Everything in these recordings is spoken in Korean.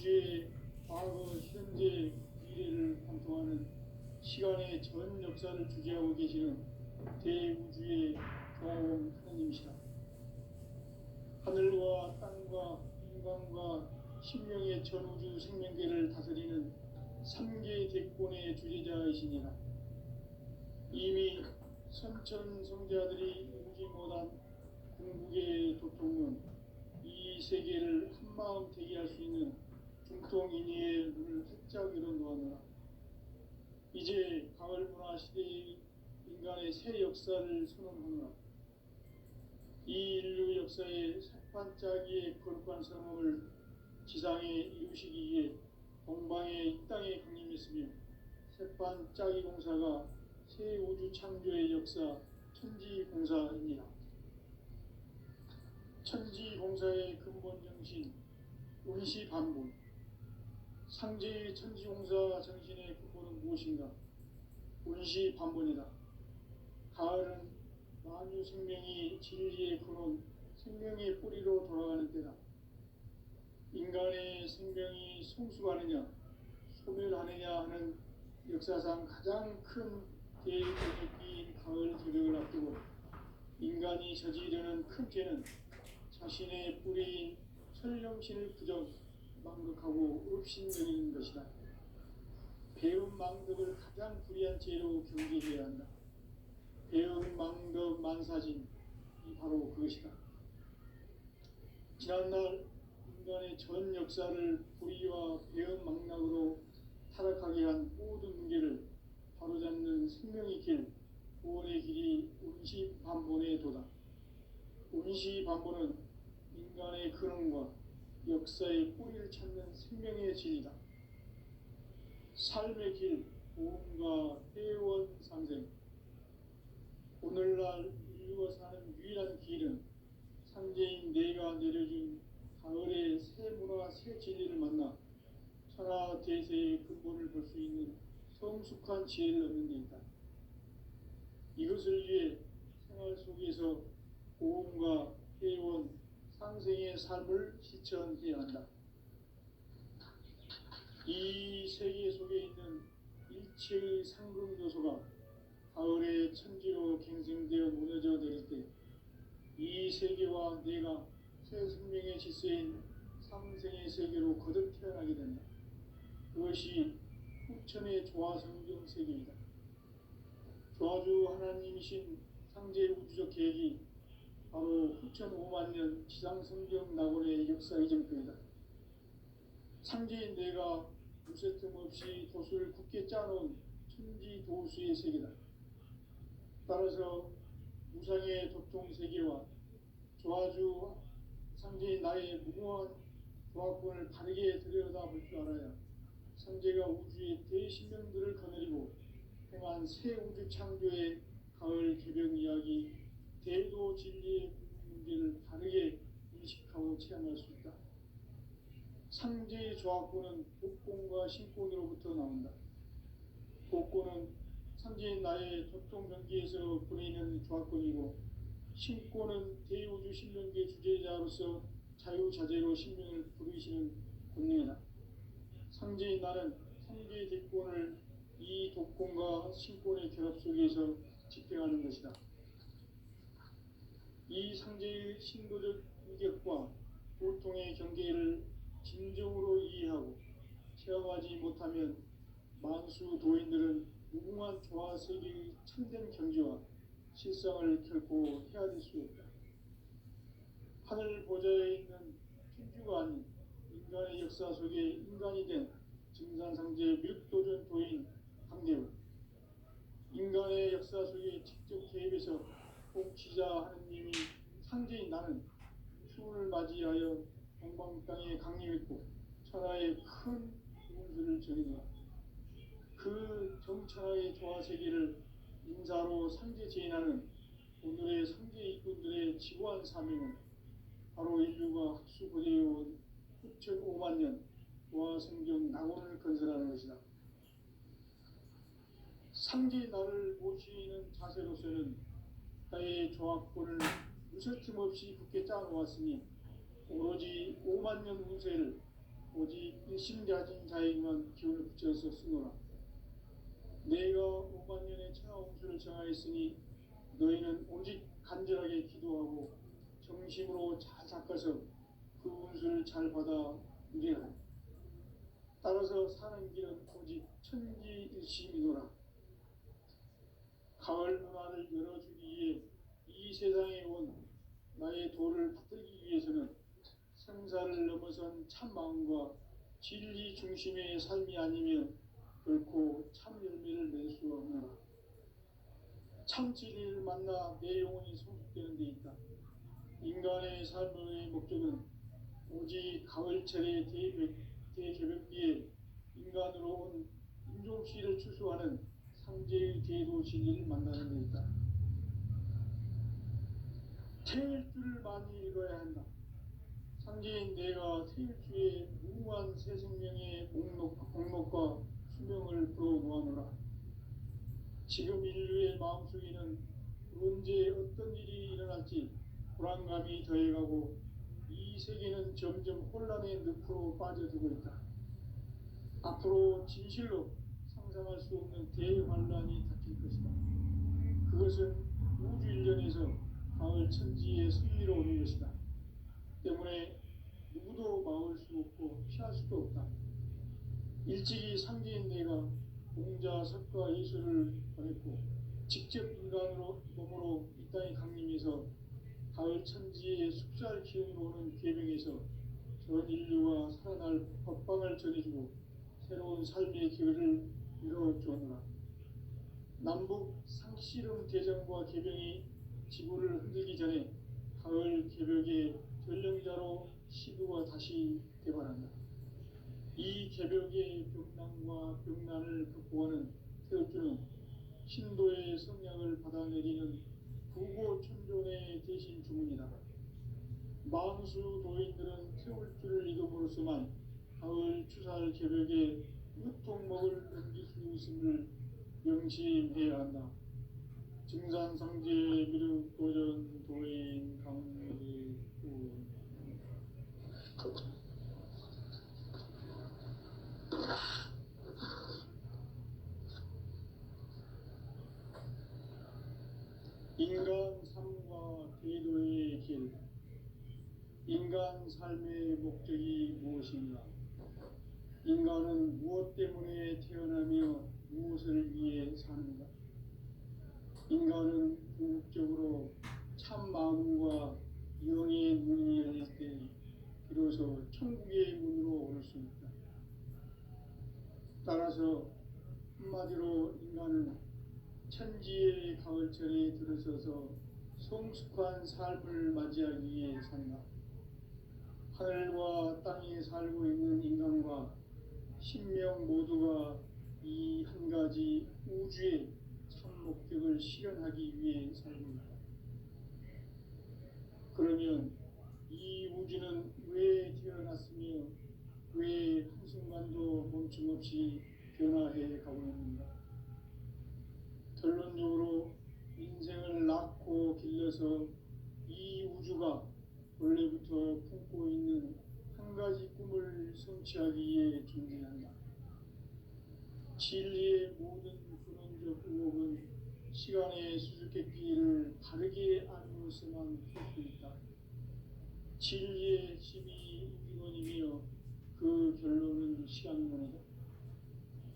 우주의 과거, 현재, 미래를 관통하는 시간의 전 역사를 주재하고 계시는 대우주의 조화원 하나님이시다. 하늘과 땅과 인간과 신명의 전우주 생명계를 다스리는 삼계 대권의 주재자이시니라. 이미 선천성자들이 오지 못한 궁극의 도통은 이 세계를 한마음 대기할 수 있는 중통인의의 문을 활짝 열어놓았노라. 이제 가을 문화 시대의 인간의 새 역사를 선언하노라. 이 인류 역사의 새반짝이의 거룩한 성함을 지상에 이루시기 위해 동방의 이 땅에 강림했으며 새반짝이 공사가 새 우주 창조의 역사 천지공사입니다. 천지공사의 근본 정신 운시반본. 상제의 천지공사 정신의 근본은 무엇인가? 운시반본이다. 가을은 만유 생명이 진리의 근원, 생명의 뿌리로 돌아가는 때다. 인간의 생명이 성숙하느냐, 소멸하느냐 하는 역사상 가장 큰 대변혁기인 가을 저녁을 앞두고 인간이 저지르는 큰 죄는 자신의 뿌리인 천령신을 부정, 망극하고 업신여기는 것이다. 배은 망덕을 가장 불의한 죄로 경계해야 한다. 배은 망덕 만사진이 바로 그것이다. 지난날 인간의 전 역사를 불의와 배은 망락으로 타락하게 한 모든 문제를 바로잡는 생명의 길, 구원의 길이 운시반본의 도다. 운시반본은 인간의 근원과 역사의 뿌리를 찾는 생명의 진이다. 삶의 길, 보험과 회원 상생. 오늘날 인류가 사는 유일한 길은 상제인 내가 내려준 가을의 새 문화, 새 진리를 만나 천하 대세의 근본을 볼 수 있는 성숙한 지혜를 얻는 데 있다. 이것을 위해 생활 속에서 보험과 회원, 상생의 삶을 실천해야 한다. 이 세계 속에 있는 일체의 상금 요소가 가을의 천지로 갱생되어 무너져 내릴 때 이 세계와 내가 새 생명의 질서인 상생의 세계로 거듭 태어나게 된다. 그것이 후천의 조화성경 세계이다. 조화주 하나님이신 상제 우주적 계획이 바로 후천 5만 년 지상성경 낙원의 역사 이정표이다. 상제인 내가 무쇠 틈 없이 도수를 굳게 짜놓은 천지 도수의 세계다. 따라서 무상의 도통 세계와 조화주 상제인 나의 무궁한 조화권을 바르게 들여다볼 줄 알아야 상제가 우주의 대신명들을 거느리고 행한 새 우주 창조의 가을 개변 이야기, 대도 진리의 문제를 바르게 인식하고 체험할 수 있다. 상제의 조화권은 복권과 신권으로부터 나온다. 복권은 상제인 나의 도통변기에서 보내는 조화권이고, 신권은 대우주 신명계 주제자로서 자유자재로 신명을 부르시는 권능이다. 상제인 나는 상제의 대권을 이 독권과 신권의 결합 속에서 집행하는 것이다. 이 상제의 신도적 인격과 보통의 경계를 진정으로 이해하고 체험하지 못하면 만수 도인들은 무궁한 조화 세계의 참된 경지와 실상을 결코 헤아릴 수 없다. 하늘 보좌에 있는 천주가 아닌 인간의 역사 속에 인간이 된 증산상제 밀도전 도인 강대우, 인간의 역사 속에 직접 개입해서 통치자 하느님이 상제인 나는 추운을 맞이하여 동방 땅에 강림했고 천하의 큰 운수를 전이노라. 그 정천하의 조화세계를 인사로 상제 제인하는 오늘의 상제 일꾼들의 지구한 사명은 바로 인류가 학수고대해온 후천 5만 년 조화성경 낙원을 건설하는 것이다. 상제의 나를 모시는 자세로서는 나의 조화권을 무쇠틈 없이 굳게 짜놓았으니 오로지 5만 년 운세를 오직 일심 가진 자에게만 기운을 붙여서 쓰노라. 내가 5만 년의 천하홍수를 정하였으니 너희는 오직 간절하게 기도하고 정심으로 잘 닦아서 그 운수를 잘 받아 누리라. 따라서 사는 길은 오직 천지일심이노라. 가을 문화를 열어주기 위해 이 세상에 온 나의 도를 받들기 위해서는 생사를 넘어선 참 마음과 진리 중심의 삶이 아니면 결코 참 열매를 낼 수 없노라. 참 진리를 만나 내 영혼이 성숙되는 데 있다. 인간의 삶의 목적은 오직 가을철의 대개벽기에 인간으로 온 인종씨를 추수하는 상제의 대도 진리를 만나는 데 있다. 태일주를 많이 읽어야 한다. 상제인 내가 태일주의 무궁한 새 생명의 목록과 수명을 풀어놓아노라. 지금 인류의 마음속에는 언제 어떤 일이 일어날지 불안감이 더해가고 이 세계는 점점 혼란의 늪으로 빠져들고 있다. 앞으로 진실로 상상할 수 없는 대환란이 닥칠 것이다. 그것은 우주 일련에서 가을 천지의 승리로 오는 것이다. 때문에 누구도 막을 수 없고 피할 수도 없다. 일찍이 상제인 내가 공자, 석가, 예수를 보냈고 직접 인간으로 몸으로 이 땅에 강림해서 가을 천지의 숙살 기운으로 오는 계명에서 전 인류가 살아날 법방을 전해주고 새로운 삶의 기회를 이뤄주었노라. 남북 상씨름 대전과 계병이 지구를 흔들기 전에 가을 개벽의 전령자로 시부가 다시 개발한다. 이 개벽의 병난과 병난을 극복하는 태극주는 신도의 성량을 받아내리는 부고천존의 대신 주문이다. 만수 도인들은 태울주를 이름으로서만 가을 추살 개벽의 유통목을 넘길 수 있음을 명심해야 한다. 증산상제 미륵 도전 도인 강리 인간 삶과 대도의 길. 인간 삶의 목적이 무엇인가? 인간은 무엇 때문에 태어나며 무엇을 위해 사는가? 인간은 궁극적으로 참 마음과 영의 문이 열릴 때 비로소 천국의 문으로 오를 수 있다. 따라서 한마디로 인간은 천지의 가을철에 들어서서 성숙한 삶을 맞이하기 위해 산다. 하늘과 땅에 살고 있는 인간과 신명 모두가 이 한 가지 우주의 참 목적을 실현하기 위해 살고 있다. 그러면 이 우주는 왜 태어났으며 왜 한순간도 멈춤없이 변화해 가고 있는가? 결론적으로 인생을 낳고 길러서 이 우주가 원래부터 품고 있는 한 가지 꿈을 성취하기 위해 존재한다. 진리의 모든 근원적 의혹은 시간의 수수께끼를 바르게 알므로서만 풀 수 있다. 진리의 핵심이 인기론이며 그 결론은 시간론이다.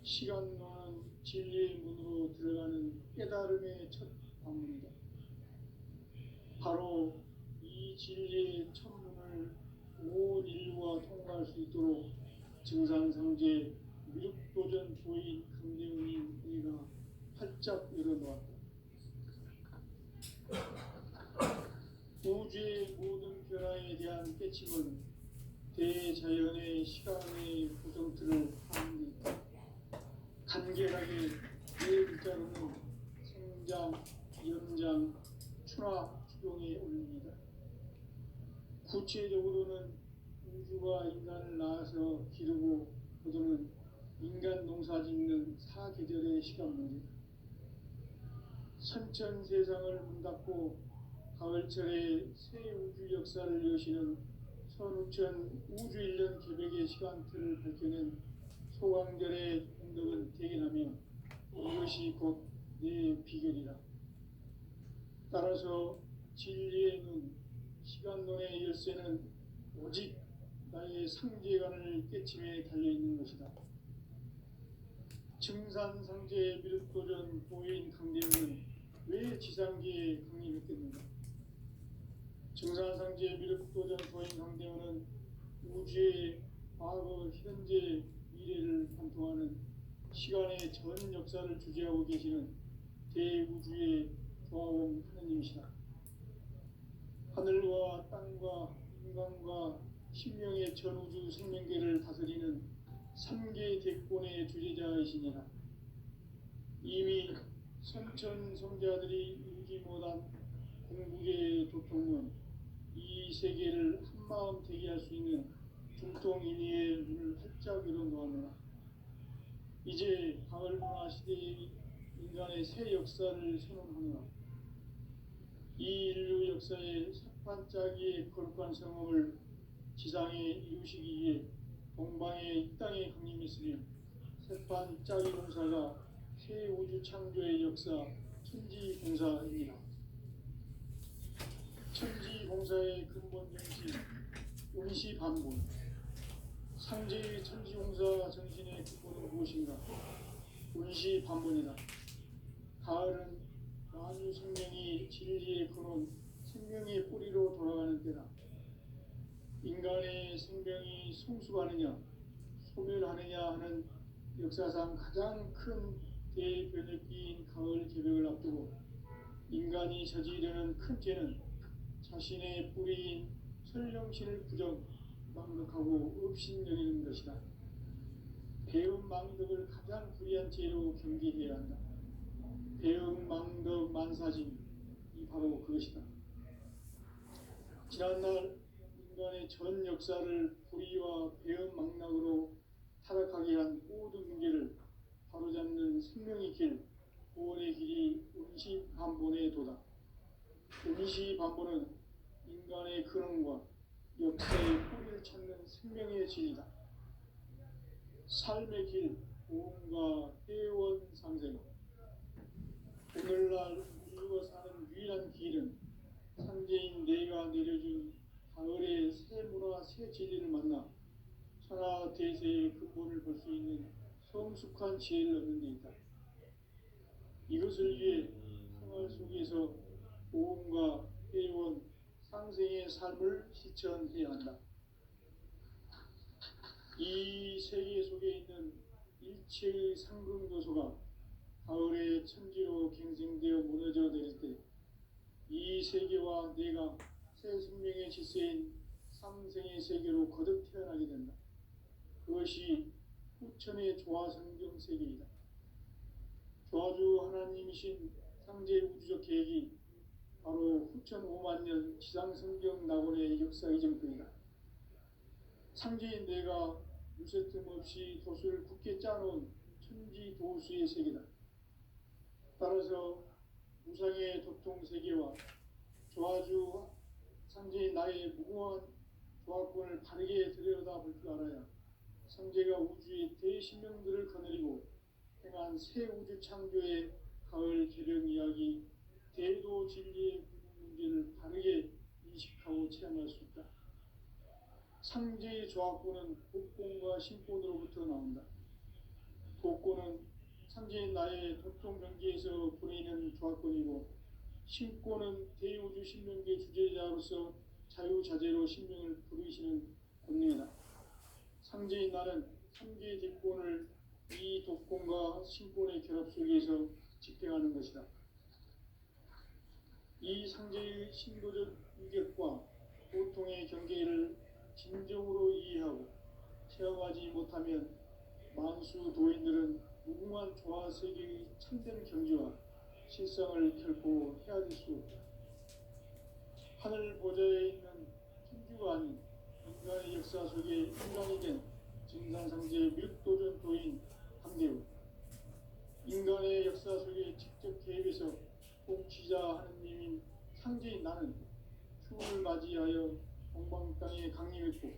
시간론은 진리의 문으로 들어가는 깨달음의 첫 방문이다. 바로 이 진리의 천문을 온 인류가 통과할 수 있도록 증산상제 미륵도전 도인 강대웅인 이가 활짝 열어놓았다. 우주의 모든 변화에 대한 깨침은 대자연의 시간의 구성틀을 파는 데 있다. 간결하게 네 글자로는 생장, 연장, 추나, 추동에 올립니다. 구체적으로는 우주가 인간을 낳아서 기르고 거두는 인간 농사 짓는 사계절의 시간 문제다. 선천 세상을 문 닫고 가을철에 새 우주 역사를 여시는 선우천 우주일년 계획의 시간표를 밝혀낸 소강절의 공덕은 대견하며 이것이 곧 내 비결이라. 따라서 진리의 눈, 시간론의 열쇠는 오직 나의 상제관을 깨침에 달려있는 것이다. 증산상제의 미륵도전 보인 강대우는 왜 지상기에 강림했겠는가? 증산상제의 미륵도전 보인 강대우는 우주의 과거, 현재, 미래를 관통하는 시간의 전 역사를 주재하고 계시는 대우주의 조화원 하느님이시다. 하늘과 땅과 인간과 신명의 전우주 생명계를 다스리는 3개 대권의 주재자이시니라. 이미 선천성자들이 이루지 못한 공국의 도통은 이 세계를 한마음 되게 할 수 있는 중통인의의 문을 활짝 열어놓았노라. 이제 가을 문화 시대의 인간의 새 역사를 선언하노라. 이 인류 역사의 석판짜기의 거룩한 성업을 지상에 이루시기 위해 동방의 이 땅에 강림했으며 석판짜기 공사가 새 우주 창조의 역사 천지공사입니다. 천지공사의 근본 정신 운시반본. 상제의 천지공사 정신의 근본은 무엇인가? 운시반본이다. 가을은 만유 생명이 진리의 근원, 생명의 뿌리로 돌아가는 때다. 인간의 생명이 성숙하느냐, 소멸하느냐 하는 역사상 가장 큰 대변혁기인 가을 개벽을 앞두고 인간이 저지르는 큰 죄는 자신의 뿌리인 설령신을 망덕하고 업신여기는 것이다. 배은망덕을 가장 불의한 죄로 경계해야 한다. 배은망덕 만사진이 바로 그것이다. 지난날 인간의 전 역사를 불의와 배은망락으로 타락하게 한 모든 문제를 바로잡는 생명의 길, 구원의 길이 운시반본의 도다. 운시반본은 인간의 근원과 역사의 뿌리를 찾는 생명의 진리다. 삶의 길, 보험과 회원상생. 오늘날 인류가 사는 유일한 길은 상제인 내가 내려준 가을의 새 문화, 새 진리를 만나 천하 대세의 근본을 볼 수 있는 성숙한 지혜를 얻는 데 있다. 이것을 위해 생활 속에서 보험과 회원, 상생의 삶을 실천해야 한다. 이 세계 속에 있는 일체의 상승도소가 가을의 천지로 갱생되어 무너져 내릴 때 이 세계와 내가 새 생명의 질서인 상생의 세계로 거듭 태어나게 된다. 그것이 후천의 조화성경 세계이다. 조화주 하나님이신 상제 우주적 계획이 바로 후천 5만 년 지상성경 낙원의 역사 이정표이다. 상제인 내가 유세 틈 없이 도수를 굳게 짜놓은 천지도수의 세계다. 따라서 무상의 도통세계와 조화주 상제인 나의 무궁한 조화권을 바르게 들여다볼 줄 알아야 상제가 우주의 대신명들을 거느리고 행한 새 우주 창조의 가을 개벽 이야기, 대도 진리의 문제를 바르게 인식하고 체험할 수 있다. 상제의 조화권은 복권과 신권으로부터 나온다. 복권은 상제인 나의 도통 경계에서 보내는 조화권이고, 신권은 대우주 신명계 주제자로서 자유자재로 신명을 부르시는 권능이다. 상제인 나는 3개의 뒷권을 이 독권과 신권의 결합 속에서 집행하는 것이다. 이 상제의 신도적 유격과 보통의 경계를 진정으로 이해하고 체험하지 못하면 만수 도인들은 무궁한 조화세계의 참된 경지와 실상을 결코 헤아릴 수 없다. 하늘 보좌에 있는 천주가 아닌 인간의 역사 속에 인간이 된 증산상제의 미륵도전 도인 강대우. 인간의 역사 속에 직접 개입해서 통치자 하느님인 상제인 나는 추운을 맞이하여 동방 땅에 강림했고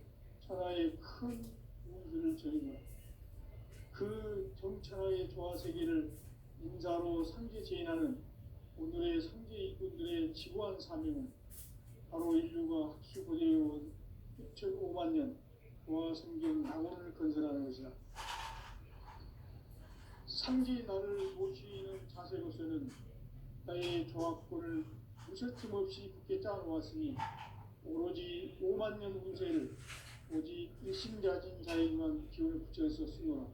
천하에 큰 운수를 전이노라. 그 정천하의 조화세계를 인자로 상계 제인하는 오늘의 상계 일꾼들의 지구한 사명은 바로 인류가 학수고대해온 6,500만 년 조화성경 낙원을 건설하는 것이다. 상계 나를 모시는 자세로서는 나의 조합권을 무셔틈 없이 굳게 짜놓았으니 오로지 5만 년 운세를 오직 일심가진 자에게만 기운을 붙여서 쓰노라.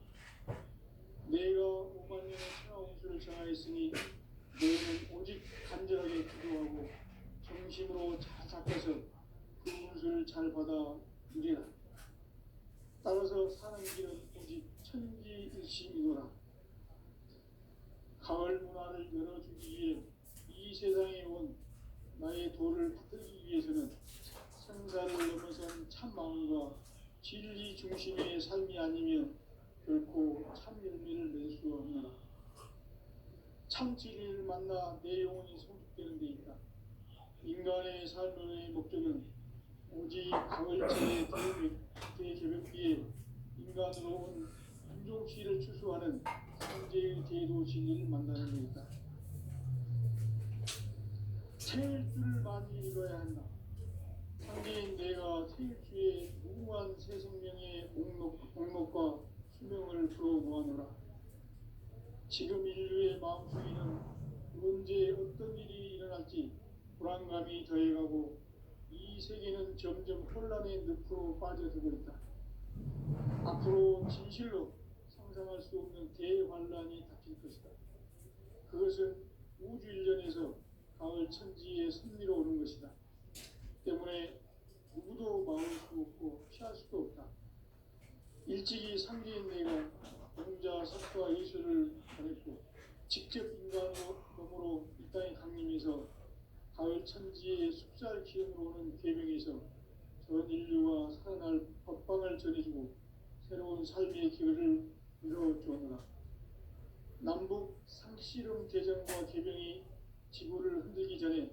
내가 5만 년의 천하 운수를 정하였으니 너희는 오직 간절하게 기도하고 정심으로 잘 잡혀서 그 운수를 잘 받아 누리라. 따라서 사는 길은 오직 천지일심이노라. 가을 문화를 열어주기 위해 이 세상에 온 나의 도를 받들기 위해서는 생사를 넘어선 참마음과 진리 중심의 삶이 아니면 결코 참 열매를 낼 수 없노라. 참 진리를 만나 내 영혼이 성숙되는 데 있다. 인간의 삶의 목적은 오직 가을철의 대개벽기에 인간으로 온 인종시를 추수하는 성제의 제도 진리를 만나는 데 있다. 태일주를 많이 읽어야 한다. 상계인 내가 태일주의 무궁한 새 생명의 목록과 수명을 풀어놓아노라. 지금 인류의 마음속에는 언제 어떤 일이 일어날지 불안감이 더해가고 이 세계는 점점 혼란의 늪으로 빠져들고 있다. 앞으로 진실로 상상할 수 없는 대환란이 닥칠 것이다. 그것은 우주 일련에서 가을 천지의 섭리로 오는 것이다. 때문에 누구도 막을 수 없고 피할 수도 없다. 일찍이 상계인 내가 공자, 석과 예술을 보냈고 직접 인간으로 이 땅에 강림해서 가을 천지의 숲살 기운으로 오는 계명에서 전 인류가 살아날 법방을 전해주고 새로운 삶의 기회를 이뤄주었노라. 남북 상씨름 대전과 개병이 지구를 흔들기 전에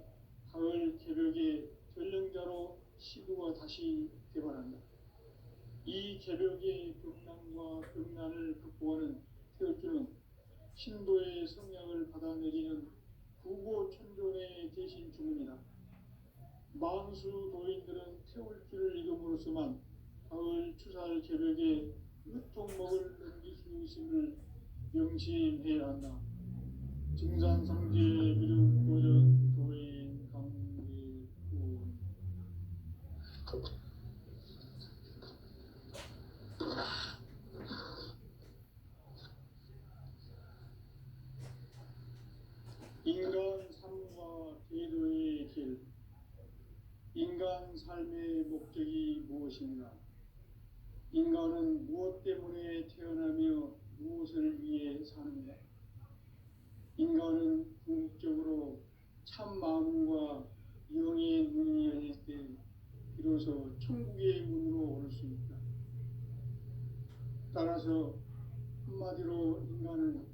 가을 개벽의 전령자로 시구가 다시 개발한다. 이 개벽의 병난과 병난을 극복하는 태울주는 신도의 성약을 받아내리는 구고천존의 대신 주문이다. 만수 도인들은 태울주를 읽음으로써만 가을 추살 개벽에 으통목을 넘길 수 있음을 명심해야 한다. 증산상제 미륵도전 도인 강리군. 인간 삶과 제도의 길. 인간 삶의 목적이 무엇인가? 인간은 무엇 때문에 태어나며 무엇을 위해 사는가? 인간은 궁극적으로 참 마음과 영의 문이 열릴 때 비로소 천국의 문으로 오를 수 있다. 따라서 한마디로 인간은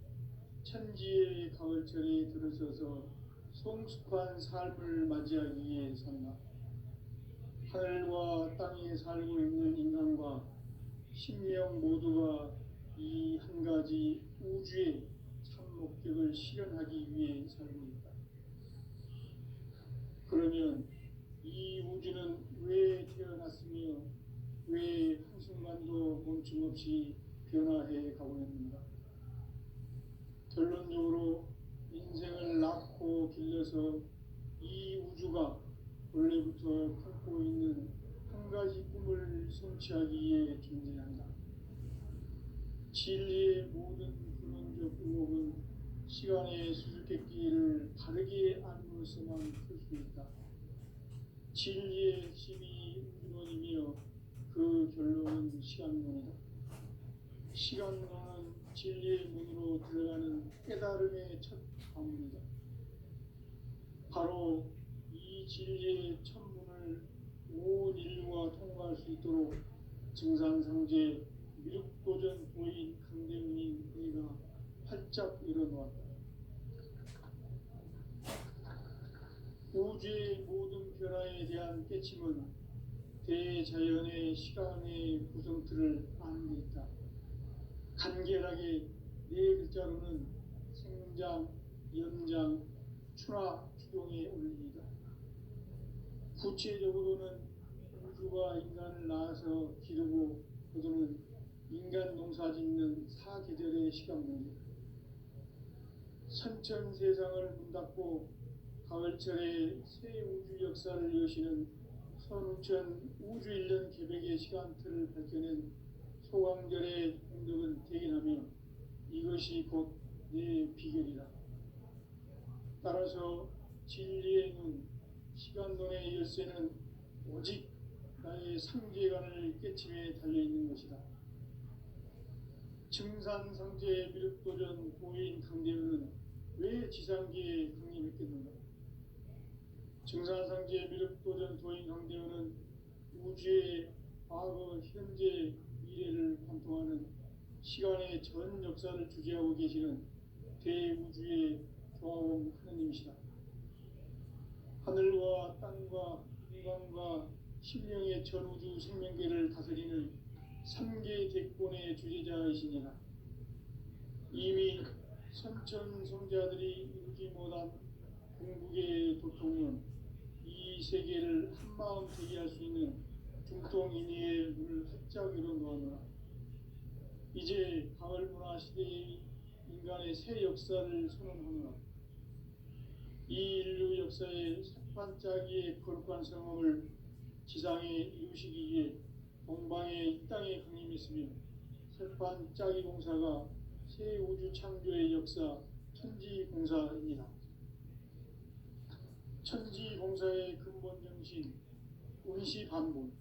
천지의 가을철에 들어서서 성숙한 삶을 맞이하기 위해 산다. 하늘과 땅에 살고 있는 인간과 신명 모두가 이 한 가지 우주의 참 목적을 실현하기 위해 살고 있다. 그러면 이 우주는 왜 태어났으며 왜 한순간도 멈춤없이 변화해 가고 있는가? 결론적으로 인생을 낳고 길러서 이 우주가 원래부터 품고 있는 한 가지 꿈을 성취하기 위해 존재한다. 진리의 모든 근원적 의혹은 시간의 수수께끼를 바르게 알므로서만 풀 수 있다. 진리의 핵심이 우주론이며 그 결론은 시간론이다. 시간론은 진리의 문으로 들어가는 깨달음의 첫 관문이다. 바로 이 진리의 천문을 온 인류가 통과할 수 있도록 증산상제 미륵도전 도인 강대문인 이가 활짝 일어놓았다. 우주의 모든 변화에 대한 깨침은 대자연의 시간의 구성틀을 아는 데 있다. 간결하게 네 글자로는 생장, 연장, 추나 추동에 올립니다. 구체적으로는 우주가 인간을 낳아서 기르고 거두는 인간 농사 짓는 사계절의 시간 문제, 선천 세상을 문 닫고 가을철에 새 우주 역사를 여시는 선우천 우주 1년 개백의 시간틀을 밝혀낸 소강절의 공덕은 대견하며 이것이 곧 내 비결이다. 따라서 진리의 눈, 시간론의 열쇠는 오직 나의 상제관을 깨침에 달려있는 것이다. 증산상제의 미륵도전 고인 강대원은 왜 지상계에 강림했겠는가? 증산상제의 미륵도전 도인 강대원은 우주의 과거, 현재, 미래를 관통하는 시간의 전 역사를 주재하고 계시는 대우주의 조화원 하느님이시다. 하늘과 땅과 인간과 심령의 전우주 생명계를 다스리는 3계 대권의 주제자이시니라. 이미 선천성자들이 이루지 못한 궁극의 도통은 이 세계를 한마음 되게 할 수 있는 중통인의의 문을 활짝 열어놓았노라. 이제 가을 문화 시대의 인간의 새 역사를 선언하노라. 이 인류 역사의 새반짝이의 거룩한 성험을 지상에 이루시기 위해 동방의 이 땅에 강림했으며 새반짝이 공사가 새 우주 창조의 역사 천지공사입니다. 천지공사의 근본 정신 운시반본,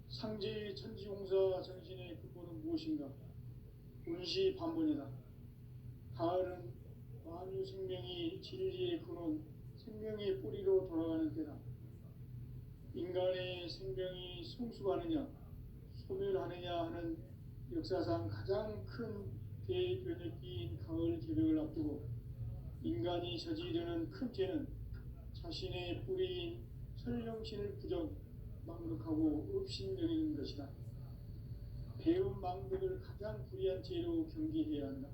상제의 천지공사 정신의 근본은 무엇인가? 운시반본이다. 가을은 만유 생명이 진리의 근원, 생명의 뿌리로 돌아가는 때다. 인간의 생명이 성숙하느냐, 소멸하느냐 하는 역사상 가장 큰 대변혁기인 가을 개벽을 앞두고 인간이 저지르는 큰 죄는 자신의 뿌리인 설령신을 부정, 망덕하고 업신여기는 것이다. 배움 망덕을 가장 불의한 죄로 경계해야 한다.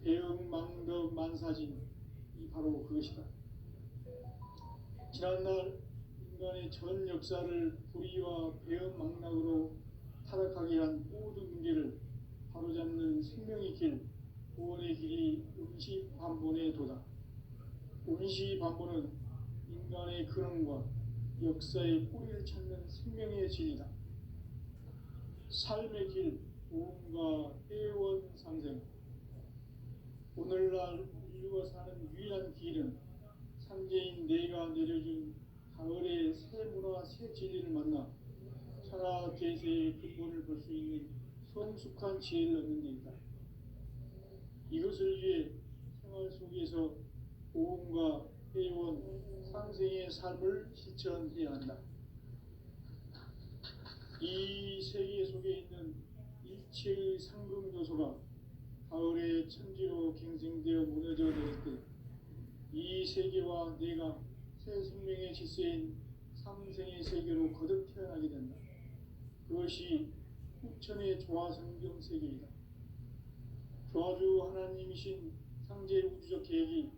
배움 망덕 만사진이 바로 그것이다. 지난날 인간의 전 역사를 불의와 배움 망락으로 타락하게 한 모든 문제를 바로잡는 생명의 길, 구원의 길이 운시반본의 도다. 운시반본은 인간의 근원과 역사의 뿌리를 찾는 생명의 진이다. 삶의 길, 보험과 회원 상생. 오늘날 인류가 사는 유일한 길은 상제인 내가 내려준 가을의 새 문화, 새 진리를 만나 천하 대세의 근본을 볼 수 있는 성숙한 지혜를 얻는 데 있다. 이것을 위해 생활 속에서 보험과 회원, 상생의 삶을 실천해야 한다. 이 세계 속에 있는 일체의 상금 요소가 가을의 천지로 갱생되어 무너져 내릴 때 이 세계와 내가 새 생명의 질서인 상생의 세계로 거듭 태어나게 된다. 그것이 후천의 조화성경 세계이다. 조화주 하나님이신 상제 우주적 계획이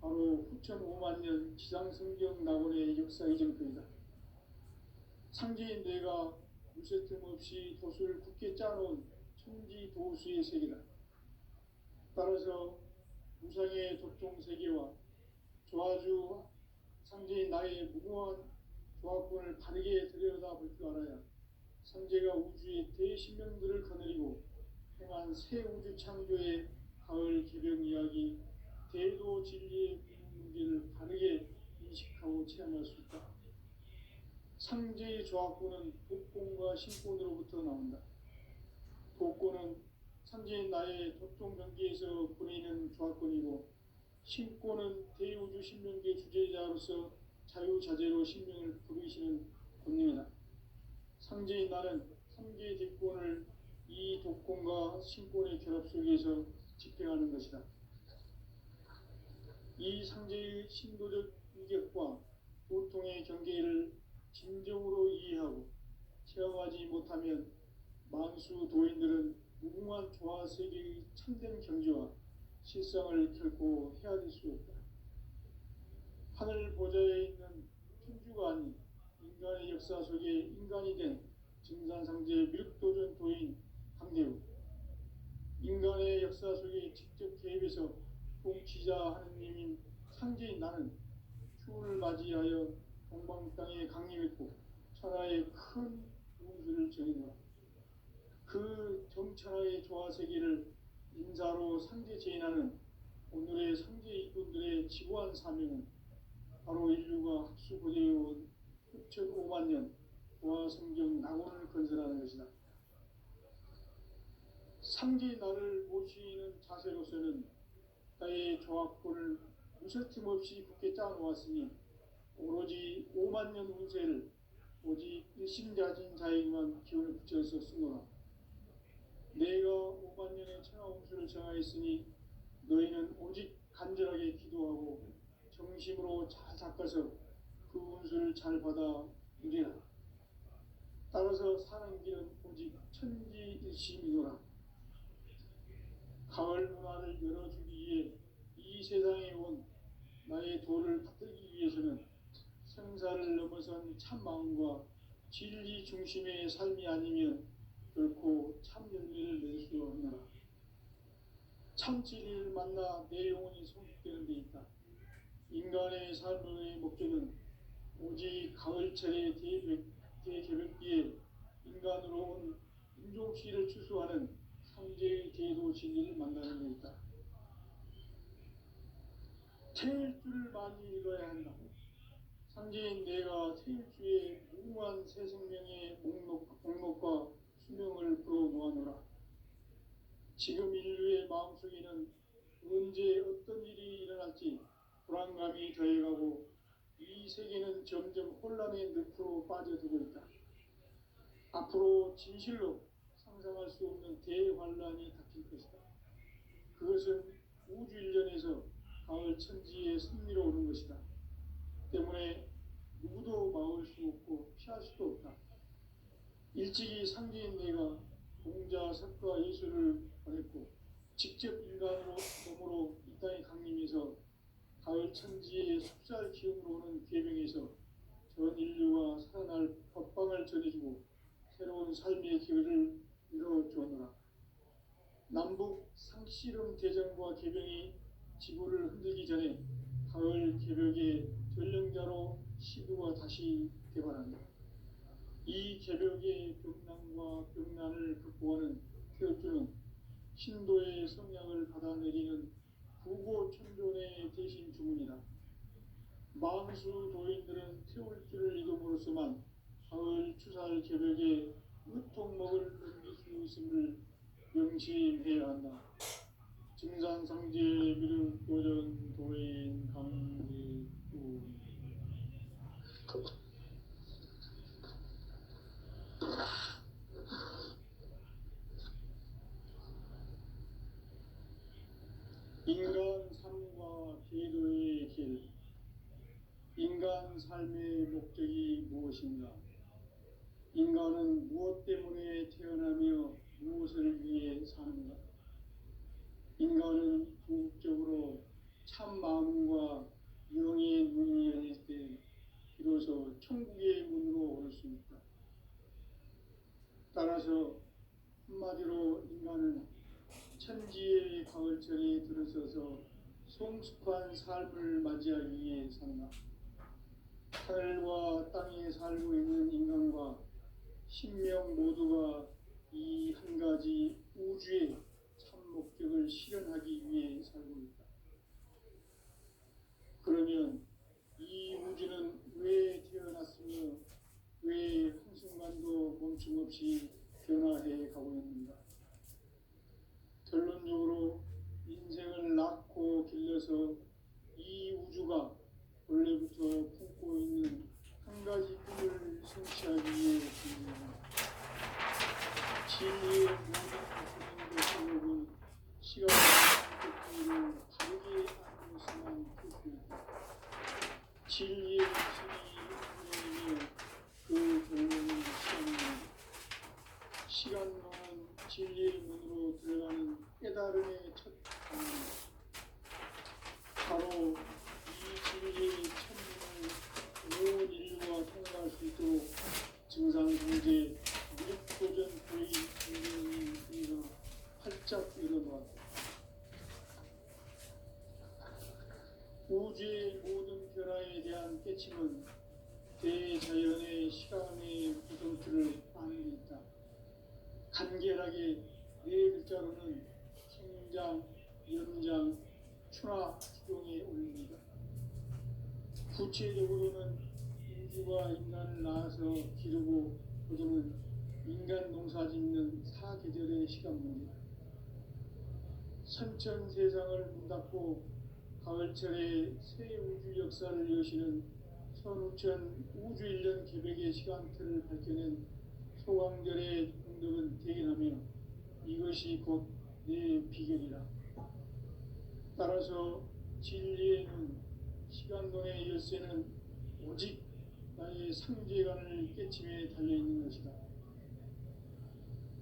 바로 후천 5만 년 지상성경 낙원의 역사 이정표이다. 상제인 내가 물새틈 없이 도수를 굳게 짜놓은 천지 도수의 세계다. 따라서 무상의 도통 세계와 조화주 상제인 나의 무궁한 조화권을 바르게 들여다볼 줄 알아야 상제가 우주의 대신명들을 거느리고 행한 새 우주 창조의 가을 개벽 이야기, 대도 진리의 문제를 바르게 인식하고 체험할 수 있다. 상제의 조화권은 독권과 신권으로부터 나온다. 독권은 상제인 나의 도통 경계에서 보내는 조화권이고, 신권은 대우주 신명계 주제자로서 자유자재로 신명을 부르시는 권능이다. 상제인 나는 3개 대권을 이 독권과 신권의 결합 속에서 집행하는 것이다. 이 상제의 신도적 인격과 도통의 경계를 진정으로 이해하고 체험하지 못하면 만수 도인들은 무궁한 조화 세계의 참된 경지와 실상을 결코 헤아릴 수 없다. 하늘 보좌에 있는 천주가 아닌 인간의 역사 속에 인간이 된 증산상제 미륵도전 도인 강대우, 인간의 역사 속에 직접 개입해서 통치자 하느님인 상제인 나는 추후를 맞이하여 동방 땅에 강림했고 천하의 큰 운수를 전해노라. 그 정천하의 조화 세계를 인사로 상제 제인하는 오늘의 상제 일꾼들의 지고한 사명은 바로 인류가 학수고대해온 흡천 5만 년 조화 성경 낙원을 건설하는 것이다. 상제 나를 모시는 자세로서는 나의 조화권을 무설팀 없이 굳게 짜놓았으니 오로지 5만 년 운세를 오직 일심자진 자에게만 기운을 붙여서 쓰노라. 내가 5만 년의 천하 운수를 정하였으니 너희는 오직 간절하게 기도하고 정심으로 잘 닦아서 그 운수를 잘 받아 누리라. 따라서 사는 길은 오직 천지일심이노라. 가을 문화를 열어주기 위해 이 세상에 온 나의 도를 받들기 위해서는 생사를 넘어선 참 마음과 진리 중심의 삶이 아니면 결코 참 열매를 낼 수 없노라. 참 진리를 만나 내 영혼이 성숙되는 데 있다. 인간의 삶의 목적은 오직 가을철의 대개벽기에 인간으로 온 인종시를 추수하는 상제의 대도 진리를 만나는 데 있다. 태일주를 많이 읽어야 한다. 상제인 내가 태일주의 무궁한 새 생명의 목록과 수명을 풀어놓아노라. 지금 인류의 마음속에는 언제 어떤 일이 일어날지 불안감이 더해가고 이 세계는 점점 혼란의 늪으로 빠져들고 있다. 앞으로 진실로 상상할 수 없는 대환란이 닥칠 것이다. 그것은 우주 일련에서 가을 천지의 승리로 오는 것이다. 때문에 누구도 막을 수 없고 피할 수도 없다. 일찍이 상제인 내가 공자, 석가, 예수를 보냈고 직접 인간으로 몸으로 이 땅에 강림해서 가을 천지의 숲살 기운으로 오는 계명에서 전 인류가 살아날 법방을 전해주고 새로운 삶의 기회를 이뤄주었노라. 남북 상씨름 대전과 개병이 지구를 흔들기 전에 가을 개벽의 전령자로 시부가 다시 개발한다. 이 개벽의 병난과 병난을 극복하는 태울주는 신도의 성약을 받아내리는 부고천존의 대신 주문이다. 만수 도인들은 태울주를 이름으로서만 가을 추살 개벽에 으통먹을 넘길 수 있음을 명심해야 한다. 증산상제 미륵도전 도인 강대우. 인간 삶과 기도의 길. 인간 삶의 목적이 무엇인가? 인간은 무엇 때문에 태어나며 무엇을 위해 사는가? 인간은 궁극적으로 참 마음과 영의 문이 열릴 때 비로소 천국의 문으로 오를 수 있다. 따라서 한마디로 인간은 천지의 가을철에 들어서서 성숙한 삶을 맞이하기 위해 산다. 하늘과 땅에 살고 있는 인간과 신명 모두가 이 한 가지 우주의 참 목적을 실현하기 위해 살고 있다. 그러면 이 우주는 왜 태어났으며 왜 한순간도 멈춤 없이 변화해 가고 있는가? 결론적으로 인생을 낳고 길러서 이 우주가 원래부터 품고 있는 한 가지 꿈을 성취하기 위해 진리합니다. 진리의 모든 것은 시간의 뜻을 바르게 아는 것만 뜻입니다. 진리의 힘이 운명이며 시간론은 진리의 문으로 들어가는 깨달음의 첫 단계입니다. 바로 이 진리의 첫문을 온 인류가 통과할 수 있도록 증산성제 무력도전 도의 중개인 우리가 활짝 열어놓았다. 우주의 모든 변화에 대한 깨침은 대자연의 시간의 구성틀을 아는 데 있다. 간결하게 네 글자로는 생장, 연장, 추나 추동에 올립니다. 구체적으로는 인주가 인간을 낳아서 기르고 거두는 인간 농사 짓는 사계절의 시간 문제. 선천 세상을 문 닫고 가을철에 새 우주 역사를 여시는 선우천 우주 1년 계백의 시간틀을 밝혀낸 소강절의 공덕은 대견하며 이것이 곧 내 비결이라. 따라서 진리의 눈, 시간론의 열쇠는 오직 나의 상제관을 깨침에 달려있는 것이다.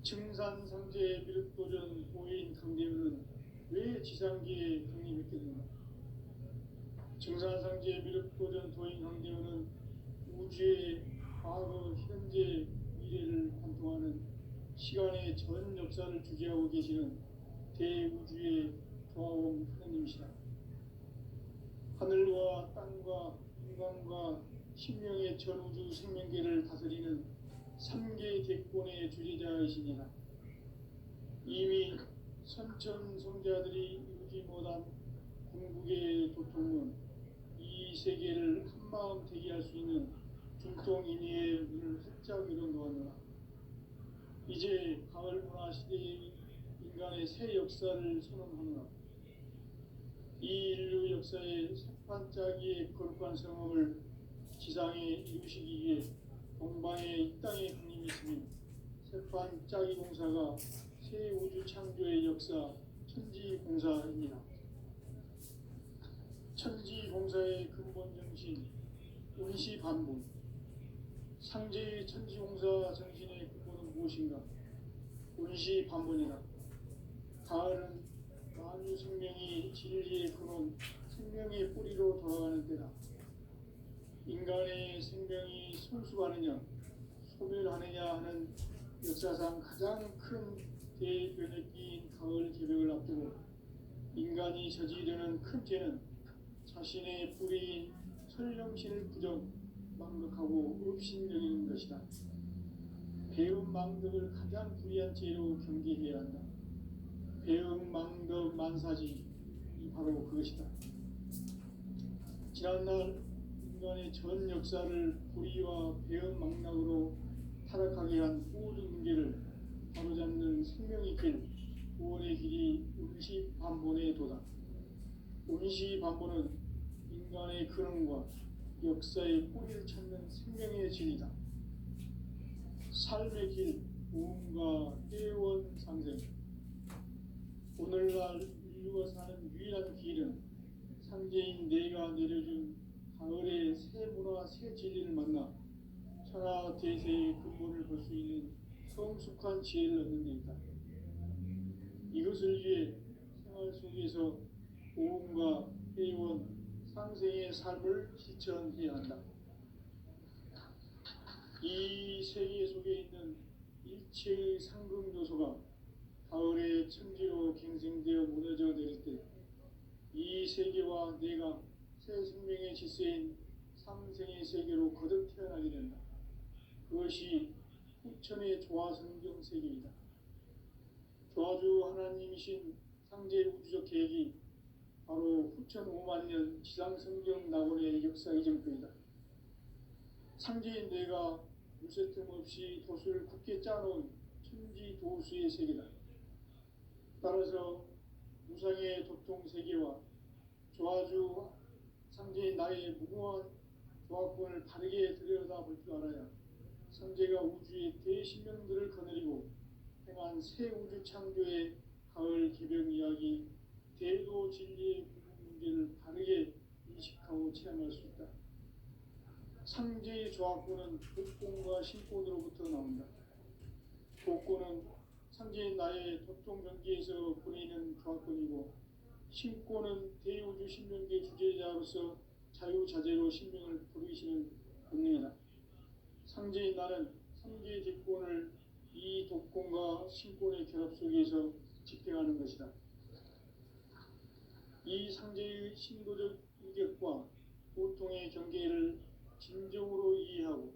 증산상제 미륵도전 보인 강대우는 왜 지상기에 강림했겠는가? 증산상제 미륵도전 도인 강대우는 우주의 과거, 현재, 미래를 관통하는 시간의 전 역사를 주재하고 계시는 대우주의 조화원 하느님이시다. 하늘과 땅과 인간과 신명의 전우주 생명계를 다스리는 3개 대권의 주재자이시니라. 이미 선천성자들이 이루지 못한 궁극의 도통은 이 세계를 한마음 되게 할 수 있는 중통인의의 문을 활짝 열어놓았노라. 이제 가을 문화 시대의 인간의 새 역사를 선언하노라. 이 인류 역사의 새반짝이의 거룩한 성험을 지상에 이루시기 위해 동방에 이 땅에 강림이시며 새반짝이 공사가 새 우주 창조의 역사 천지공사입니다. 천지공사의 근본 정신 운시반본. 상제의 천지공사 정신의 근본은 무엇인가? 운시반본이다. 가을은 만유 생명이 진리의 근원, 생명의 뿌리로 돌아가는 때다. 인간의 생명이 성숙하느냐, 소멸하느냐 하는 역사상 가장 큰 대변혁기인 가을 개벽을 앞두고 인간이 저지르는 큰 죄는 자신의 뿌리인 설령신을 부정, 망덕하고 업신여기는 것이다. 배움 망덕을 가장 불의한 죄로 경계해야 한다. 배움 망덕 만사지, 이 바로 그것이다. 지난날 인간의 전 역사를 불의와 배움 망락으로 타락하게 한 모든 문제를 바로잡는 생명의 길, 구원의 길이 운시반본의 도다. 운시반본은 인간의 근원과 역사의 뿌리를 찾는 생명의 진리다. 삶의 길, 우음과 깨원 상생. 오늘날 인류가 사는 유일한 길은 상제인 내가 내려준 가을의 새 문화, 새 진리를 만나 천하 대세의 근본을 볼 수 있는 성숙한 지혜를 얻는 데 있다. 이것을 위해 생활 속에서 오음과 깨원, 상생의 삶을 실천해야 한다. 이 세계 속에 있는 일체의 상금 요소가 가을의 천지로 갱생되어 무너져 내릴 때 이 세계와 내가 새 생명의 질서인 상생의 세계로 거듭 태어나게 된다. 그것이 후천의 조화성경 세계이다. 조화주 하나님이신 상제 우주적 계획이 바로 후천 5만 년 지상성경 낙원의 역사 이정표이다. 상제인 내가 물새틈 없이 도수를 굳게 짜놓은 천지 도수의 세계다. 따라서 무상의 도통 세계와 조화주 상제인 나의 무궁한 조화권을 바르게 들여다볼 줄 알아야 상제가 우주의 대신명들을 거느리고 행한 새 우주 창조의 가을 개벽 이야기, 대도 진리의 문제를 바르게 인식하고 체험할 수 있다. 상제의 조화권은 극본과 신본으로부터 나온다. 복고는 상제인 나의 도통전기에서 보내는 조합권이고, 신고는 대우주 신명계 주제자로서 자유자재로 신명을 부르시는 권능이다. 상제인 나는 삼계 직권을 이 독권과 신권의 결합 속에서 집행하는 것이다. 이 상제의 신도적 인격과 보통의 경계를 진정으로 이해하고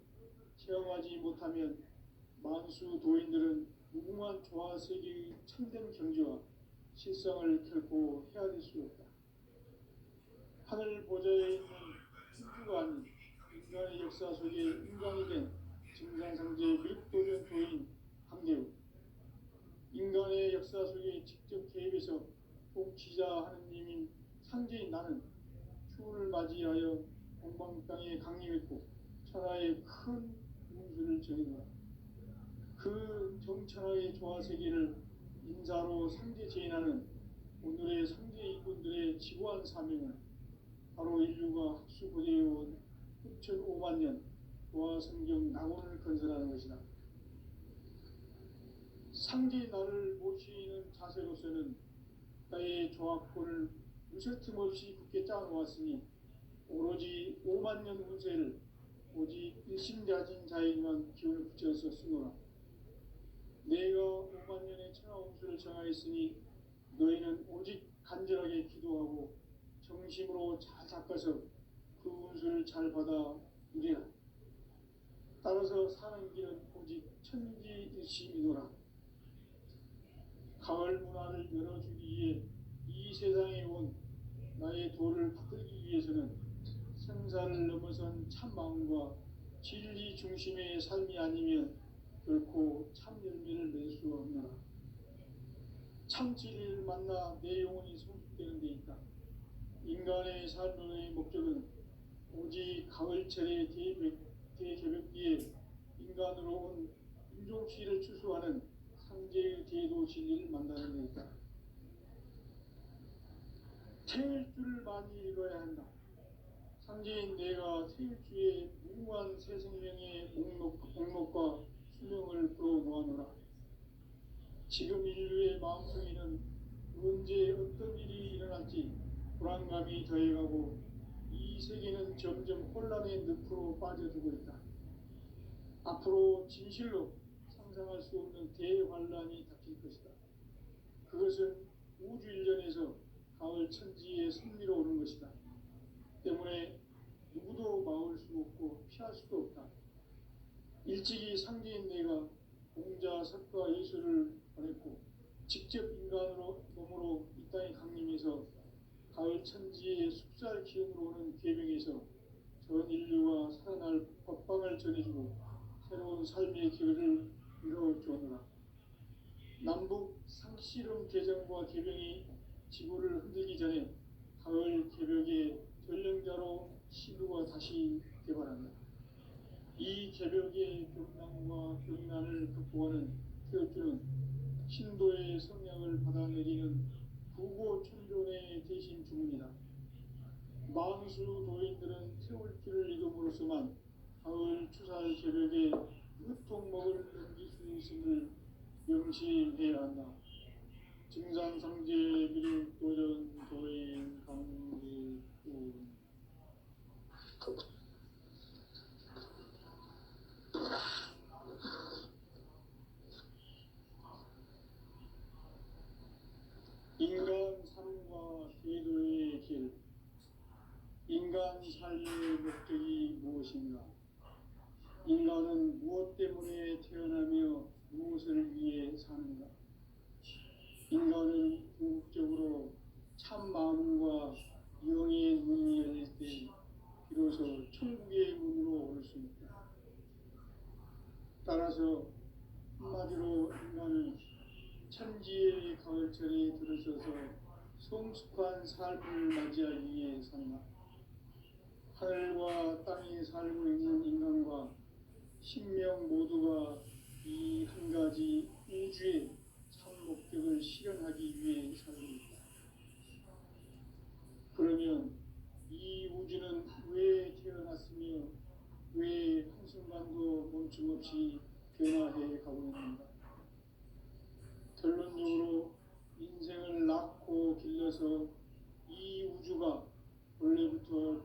체험하지 못하면 만수 도인들은 무궁한 조화세계의 참된 경지와 실상을 결코 헤아릴 수 없다. 하늘 보좌에 있는 천주가 아닌 인간의 역사 속에 인간이 된 증산상제 밀도전 도인 강대우, 인간의 역사 속에 직접 개입해서 통치자 하느님인 상제인 나는 추운을 맞이하여 동방 땅에 강림했고 천하의 큰 운수를 정해놓아 그 정천하의 조화세계를 인사로 상제 제인하는 오늘의 상제 이군들의 지구한 사명은 바로 인류가 학수고대해온 9,500만 년 조화성경 낙원을 건설하는 것이다. 상제의 나를 모시는 자세로서는 나의 조합권을 무쇠틈없이 굳게 짜놓았으니 오로지 5만 년 운세를 오직 일심가진 자에게만 기운을 붙여서 쓰노라. 내가 5만 년의 천하운수를 정하였으니 너희는 오직 간절하게 기도하고 정심으로 잘 닦아서 그 운수를 잘 받아 누리라. 따라서 사는 길은 오직 천지일심이노라. 가을 문화를 열어주기 위해 이 세상에 온 나의 도를 받들기 위해서는 생사를 넘어선 참마음과 진리 중심의 삶이 아니면 결코 참 열매를 맺을 수 없노라. 참 진리를 만나 내 영혼이 성숙되는 데 있다. 인간의 삶의 목적은 오직 가을철의 대개벽기에 인간으로 온 인종시를 추수하는 상제의 대도 진리를 만나는 데 있다. 태일주를 많이 읽어야 한다. 상제인 내가 태일주의 무궁한 새 생명의 목록과 수명을 풀어놓아노라. 지금 인류의 마음속에는 언제 어떤 일이 일어날지 불안감이 더해가고 이 세계는 점점 혼란의 늪으로 빠져들고 있다. 앞으로 진실로 상상할 수 없는 대환란이 닥칠 것이다. 그것은 우주 일전에서 가을 천지의 섭리로 오는 것이다. 때문에 누구도 막을 수 없고 피할 수도 없다. 일찍이 상제인 내가 공자, 석가, 예수를 보냈고 직접 인간으로 몸으로 이 땅에 강림해서 가을 천지의 숲살 기운으로 오는 계명에서 전 인류가 살아날 법방을 전해주고 새로운 삶의 길을 이뤄주었노라. 남북 상씨름 개정과 개병이 지구를 흔들기 전에 가을 개벽의 전령자로 시루가 다시 개발한다. 이 개벽의 경랑과 경난을 극복하는 태엽주는 신도의 성향을 받아내리는 부고천존의 대신 주문이다. 만수 도인들은 태울주를 이름으로서만 가을 추살 개벽에 으통먹을 넘길 수 있음을 명심해야 한다. 증산상제 미륵도전 도인 강지훈. 인간 삶과 제도의 길. 인간 삶의 목적이 무엇인가? 인간은 무엇 때문에 태어나며 무엇을 위해 사는가? 인간은 궁극적으로 참 마음과 영의 문이 열릴 때 비로소 천국의 문으로 올 수 있다. 따라서 한마디로 인간은 천지의 가을철에 들어서서 성숙한 삶을 맞이하기 위해 산다. 하늘과 땅에 살고 있는 인간과 신명 모두가 이 한 가지 우주의 참 목적을 실현하기 위해 살고 있다. 그러면 이 우주는 왜 태어났으며 왜 한순간도 멈춤없이 변화해 가고 있는가? 이 우주가 원래부터